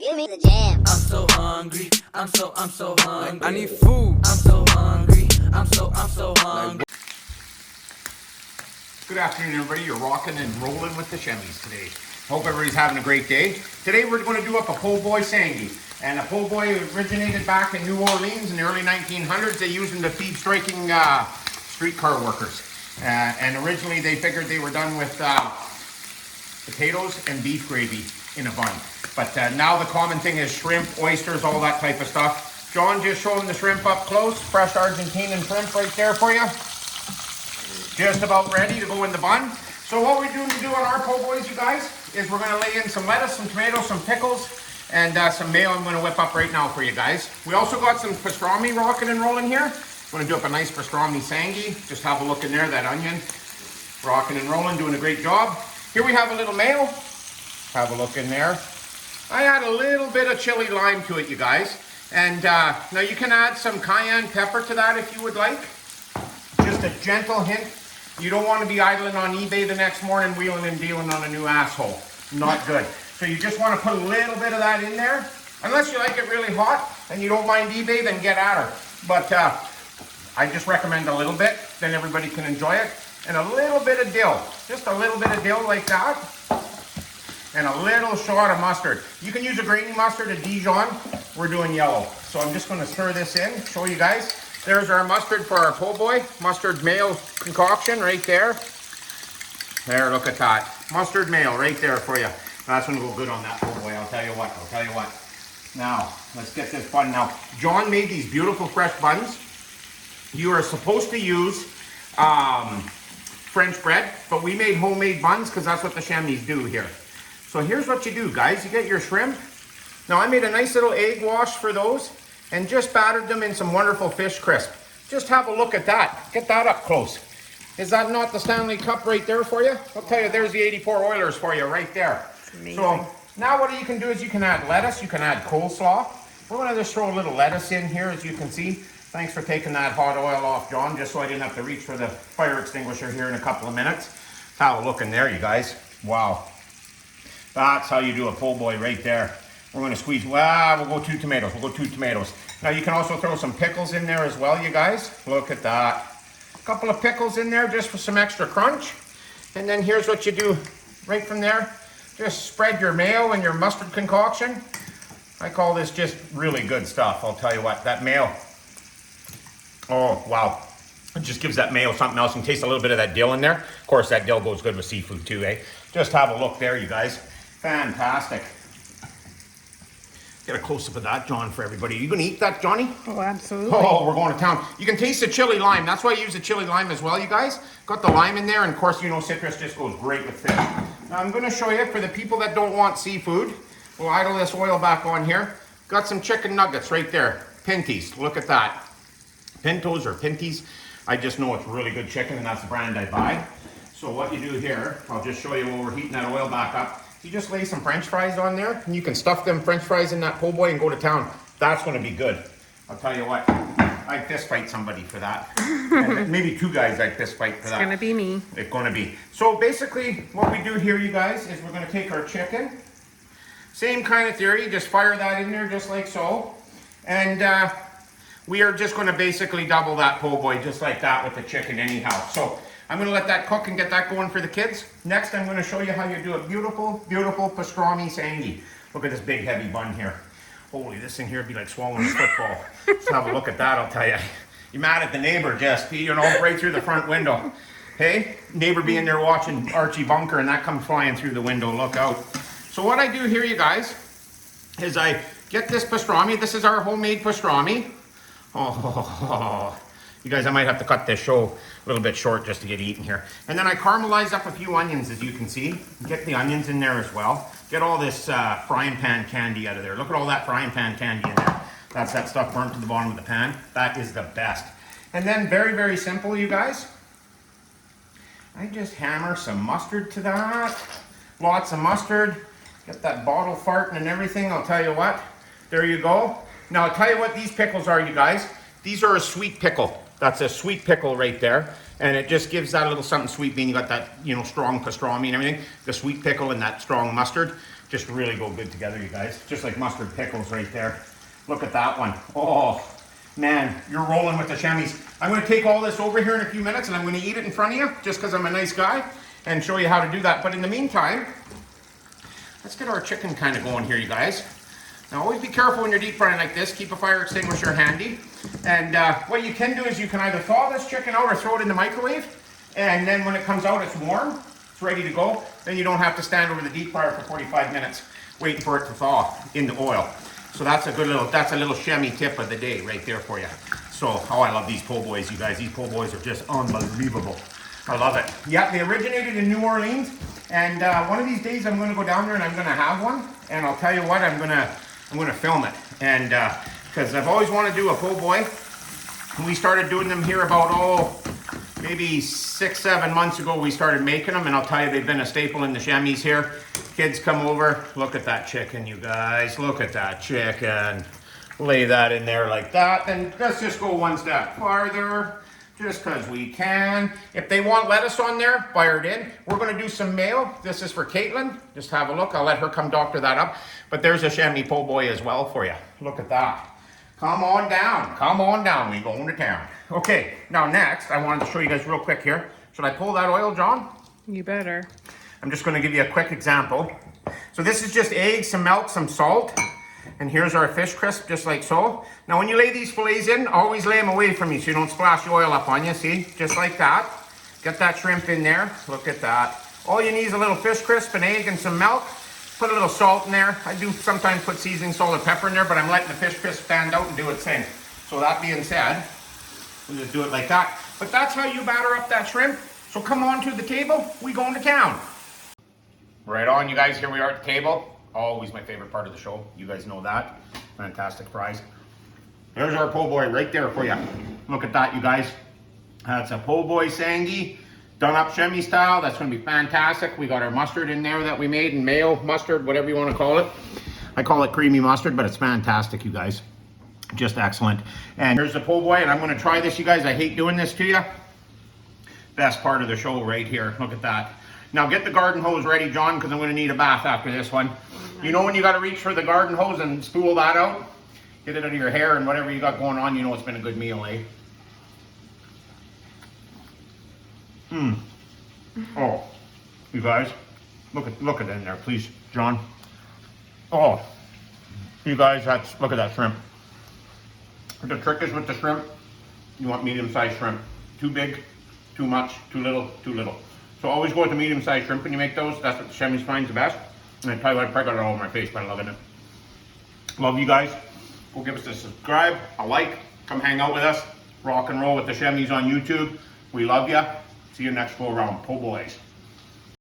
Give me the jam. I'm so hungry. I'm so hungry. I need food. I'm so hungry. I'm so hungry. Good afternoon, everybody. You're rocking and rolling with the Schemmies today. Hope everybody's having a great day. Today we're going to do up a po' boy Sangy. And a po' boy originated back in New Orleans in the early 1900s. They used them to feed striking streetcar workers. And originally they figured they were done with potatoes and beef gravy in a bun. But now the common thing is shrimp, oysters, all that type of stuff. John just showing the shrimp up close. Fresh Argentinian shrimp right there for you. Just about ready to go in the bun. So what we're going to do on our po' boys, you guys, is we're going to lay in some lettuce, some tomatoes, some pickles, and some mayo I'm going to whip up right now for you guys. We also got some pastrami rocking and rolling here. I'm going to do up a nice pastrami Sangy. Just have a look in there, that onion. Rocking and rolling, doing a great job. Here we have a little mayo. Have a look in there. I add a little bit of chili lime to it, you guys. And now you can add some cayenne pepper to that if you would like. Just a gentle hint. You don't want to be idling on eBay the next morning wheeling and dealing on a new asshole. Not good. So you just want to put a little bit of that in there. Unless you like it really hot and you don't mind eBay, then get at her. But I just recommend a little bit, then everybody can enjoy it. And a little bit of dill. Just a little bit of dill like that. And a little shot of mustard. You can use a grainy mustard, a Dijon. We're doing yellow. So I'm just going to stir this in, show you guys. There's our mustard for our po' boy. Mustard mayo concoction right there. There, look at that. Mustard mayo right there for you. That's going to go good on that po' boy, I'll tell you what. Now, let's get this bun now. John made these beautiful fresh buns. You are supposed to use French bread, but we made homemade buns because that's what the Schemmies do here. So here's what you do, guys. You get your shrimp. Now I made a nice little egg wash for those and just battered them in some wonderful fish crisp. Just have a look at that. Get that up close. Is that not the Stanley Cup right there for you? I'll tell you, there's the 84 Oilers for you right there. So now what you can do is you can add lettuce, you can add coleslaw. We're going to just throw a little lettuce in here, as you can see. Thanks for taking that hot oil off, John, just so I didn't have to reach for the fire extinguisher here in a couple of minutes. Have a look in there, you guys. Wow. That's how you do a po' boy right there. We're going to squeeze, we'll go two tomatoes. Now you can also throw some pickles in there as well, you guys. Look at that. A couple of pickles in there just for some extra crunch. And then here's what you do right from there. Just spread your mayo and your mustard concoction. I call this just really good stuff. I'll tell you what, that mayo. Oh, wow. It just gives that mayo something else. You can taste a little bit of that dill in there. Of course, that dill goes good with seafood too, eh? Just have a look there, you guys. Fantastic. Get a close-up of that, John, for everybody. Are you going to eat that, Johnny? Oh, absolutely. Oh, we're going to town. You can taste the chili lime. That's why I use the chili lime as well, you guys. Got the lime in there, and of course, you know, citrus just goes great with fish. Now, I'm going to show you, for the people that don't want seafood, we'll idle this oil back on here. Got some chicken nuggets right there. Pinties. Look at that. Pintos or Pinties. I just know it's really good chicken, and that's the brand I buy. So what you do here, I'll just show you while we're heating that oil back up. You just lay some French fries on there, and you can stuff them French fries in that po' boy and go to town. That's going to be good. I'll tell you what, I'd fist fight somebody for that. And maybe two guys I'd fist fight for that. It's going to be me. It's going to be. So basically, what we do here, you guys, is we're going to take our chicken. Same kind of theory, just fire that in there just like so. And we are just going to basically double that po' boy just like that with the chicken anyhow. So I'm going to let that cook and get that going for the kids. Next, I'm going to show you how you do a beautiful, beautiful pastrami Sangy. Look at this big, heavy bun here. Holy, this thing here would be like swallowing a football. Let's have a look at that, I'll tell you. You're mad at the neighbor, just, you know, right through the front window. Hey, neighbor being there watching Archie Bunker, and that comes flying through the window. Look out. So what I do here, you guys, is I get this pastrami. This is our homemade pastrami. Oh, you guys, I might have to cut this show a little bit short just to get eaten here. And then I caramelize up a few onions, as you can see. Get the onions in there as well. Get all this frying pan candy out of there. Look at all that frying pan candy in there. That's that stuff burnt to the bottom of the pan. That is the best. And then very, very simple, you guys. I just hammer some mustard to that. Lots of mustard. Get that bottle farting and everything. I'll tell you what. There you go. Now, I'll tell you what these pickles are, you guys. These are a sweet pickle. That's a sweet pickle right there. And it just gives that a little something sweet, being you got that, you know, strong pastrami and everything. The sweet pickle and that strong mustard. just really go good together, you guys. Just like mustard pickles right there. Look at that one. Oh, man, you're rolling with the Schemmies. I'm going to take all this over here in a few minutes and I'm going to eat it in front of you just because I'm a nice guy and show you how to do that. But in the meantime, let's get our chicken kind of going here, you guys. Now, always be careful when you're deep frying like this. Keep a fire extinguisher handy. And what you can do is you can either thaw this chicken out or throw it in the microwave. And then when it comes out, it's warm. It's ready to go. Then you don't have to stand over the deep fryer for 45 minutes waiting for it to thaw in the oil. So that's a little Schemmy tip of the day right there for you. So, oh, I love these po' boys, you guys. These po' boys are just unbelievable. I love it. Yeah, they originated in New Orleans. And one of these days I'm going to go down there and I'm going to have one. And I'll tell you what, I'm going to film it. And because I've always wanted to do a po' boy. We started doing them here about, maybe 6-7 months ago. We started making them, and I'll tell you, they've been a staple in the Schemmies here. Kids come over, look at that chicken, you guys. Look at that chicken. Lay that in there like that. Then let's just go one step farther, just because we can. If they want lettuce on there, fire it in. We're going to do some mayo. This is for Caitlin. Just have a look. I'll let her come doctor that up. But there's a Schemmy Po Boy as well for you. Look at that. Come on down. Come on down. We going to town. Okay, now next, I wanted to show you guys real quick here. Should I pull that oil, John? You better. I'm just going to give you a quick example. So this is just eggs, some milk, some salt. And here's our fish crisp, just like so. Now when you lay these fillets in, always lay them away from you so you don't splash the oil up on you, see? Just like that. Get that shrimp in there. Look at that. All you need is a little fish crisp, an egg, and some milk. Put a little salt in there. I do sometimes put seasoning, salt, and pepper in there, but I'm letting the fish crisp stand out and do its thing. So that being said, we'll just do it like that. But that's how you batter up that shrimp. So come on to the table. We going to town. Right on, you guys. Here we are at the table. Always my favorite part of the show. You guys know that. Fantastic fries. There's our po' boy right there for you. Look at that, you guys. That's a po' boy Sangy. Done up Schemmy style. That's going to be fantastic. We got our mustard in there that we made, and mayo, mustard, whatever you want to call it. I call it creamy mustard, but it's fantastic, you guys. Just excellent. And here's the po' boy, and I'm going to try this, you guys. I hate doing this to you. Best part of the show right here. Look at that. Now get the garden hose ready, John, because I'm going to need a bath after this one. You know when you got to reach for the garden hose and spool that out? Get it out of your hair and whatever you got going on, you know it's been a good meal, eh? Oh, you guys, look at it in there, please, John. Oh, you guys, look at that shrimp. The trick is with the shrimp, you want medium-sized shrimp. Too big, too much, too little, too little. So always go with the medium-sized shrimp when you make those. That's what the Schemmies finds the best. And I tell you what, I probably got it all over my face, but I'm loving it. Love you guys. Go give us a subscribe, a like, come hang out with us. Rock and roll with the Schemmies on YouTube. We love you. See you next go around. Po' boys.